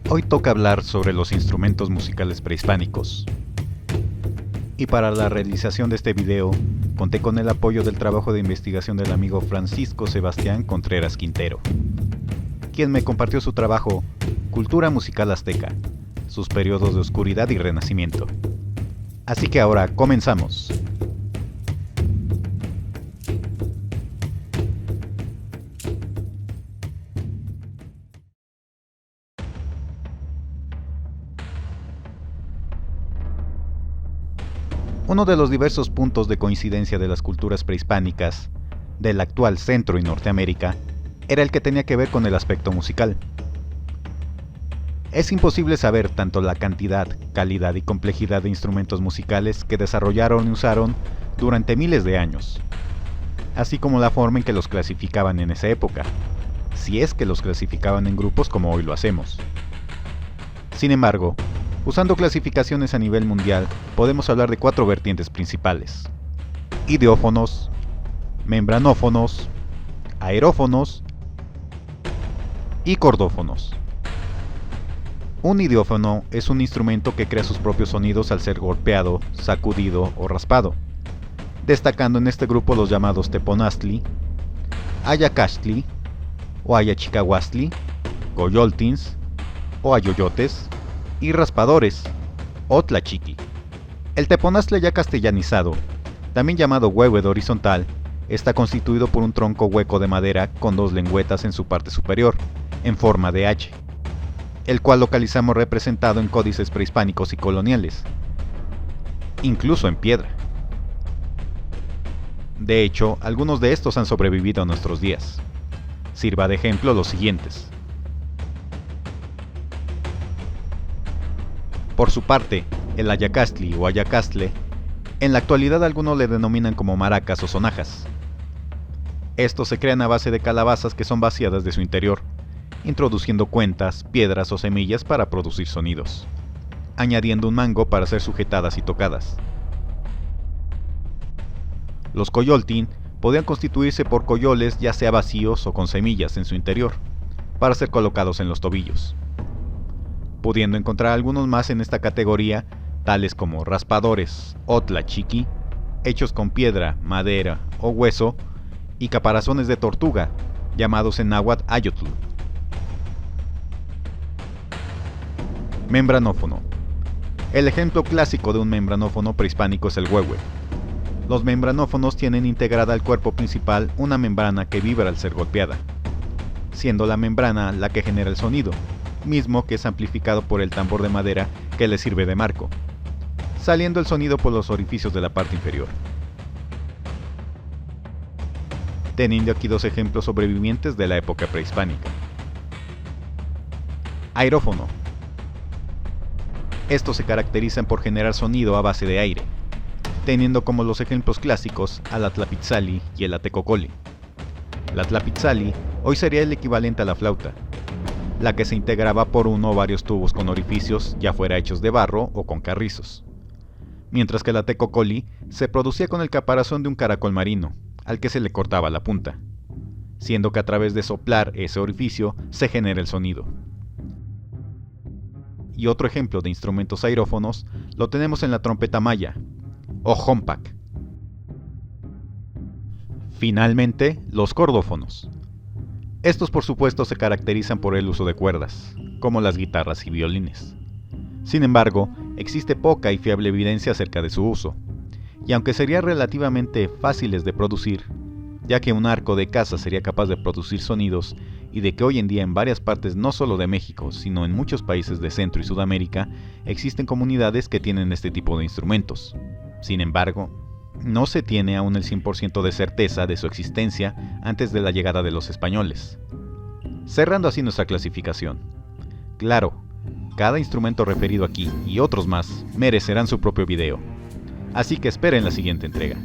Hoy toca hablar sobre los instrumentos musicales prehispánicos. Y para la realización de este video, conté con el apoyo del trabajo de investigación del amigo Francisco Sebastián Contreras Quintero, quien me compartió su trabajo Cultura Musical Azteca, sus periodos de oscuridad y renacimiento. Así que ahora comenzamos. Uno de los diversos puntos de coincidencia de las culturas prehispánicas, del actual Centro y Norteamérica, era el que tenía que ver con el aspecto musical. Es imposible saber tanto la cantidad, calidad y complejidad de instrumentos musicales que desarrollaron y usaron durante miles de años, así como la forma en que los clasificaban en esa época, si es que los clasificaban en grupos como hoy lo hacemos. Sin embargo, usando clasificaciones a nivel mundial, podemos hablar de 4 vertientes principales: ideófonos, membranófonos, aerófonos y cordófonos. Un ideófono es un instrumento que crea sus propios sonidos al ser golpeado, sacudido o raspado, destacando en este grupo los llamados teponaztli, ayacaxtli o ayachicahuastli, coyoltins o ayoyotes y raspadores o tlachiqui. El teponaztli ya castellanizado, también llamado huehuedo horizontal, está constituido por un tronco hueco de madera con 2 lengüetas en su parte superior, en forma de H, el cual localizamos representado en códices prehispánicos y coloniales, incluso en piedra. De hecho, algunos de estos han sobrevivido a nuestros días. Sirva de ejemplo los siguientes. Por su parte, el ayacaxtli o ayacastle, en la actualidad algunos le denominan como maracas o sonajas. Estos se crean a base de calabazas que son vaciadas de su interior, introduciendo cuentas, piedras o semillas para producir sonidos, añadiendo un mango para ser sujetadas y tocadas. Los coyoltin podían constituirse por coyoles ya sea vacíos o con semillas en su interior, para ser colocados en los tobillos, pudiendo encontrar algunos más en esta categoría, tales como raspadores o tlachiqui, hechos con piedra, madera o hueso, y caparazones de tortuga, llamados en náhuatl ayotl. Membranófono. El ejemplo clásico de un membranófono prehispánico es el huehue. Los membranófonos tienen integrada al cuerpo principal una membrana que vibra al ser golpeada, siendo la membrana la que genera el sonido, mismo que es amplificado por el tambor de madera que le sirve de marco, saliendo el sonido por los orificios de la parte inferior. Teniendo aquí 2 ejemplos sobrevivientes de la época prehispánica. Aerófono. Estos se caracterizan por generar sonido a base de aire, teniendo como los ejemplos clásicos a la tlapitzali y el atecocoli. La tlapitzali hoy sería el equivalente a la flauta, la que se integraba por uno o varios tubos con orificios, ya fuera hechos de barro o con carrizos, mientras que la tecocoli se producía con el caparazón de un caracol marino, al que se le cortaba la punta, siendo que a través de soplar ese orificio se genera el sonido. Y otro ejemplo de instrumentos aerófonos lo tenemos en la trompeta maya, o jompac. Finalmente, los cordófonos. Estos por supuesto se caracterizan por el uso de cuerdas, como las guitarras y violines. Sin embargo, existe poca y fiable evidencia acerca de su uso, y aunque serían relativamente fáciles de producir, ya que un arco de caza sería capaz de producir sonidos, y de que hoy en día en varias partes no solo de México, sino en muchos países de Centro y Sudamérica, existen comunidades que tienen este tipo de instrumentos. Sin embargo, no se tiene aún el 100% de certeza de su existencia antes de la llegada de los españoles. Cerrando así nuestra clasificación. Claro, cada instrumento referido aquí y otros más merecerán su propio video, así que esperen la siguiente entrega.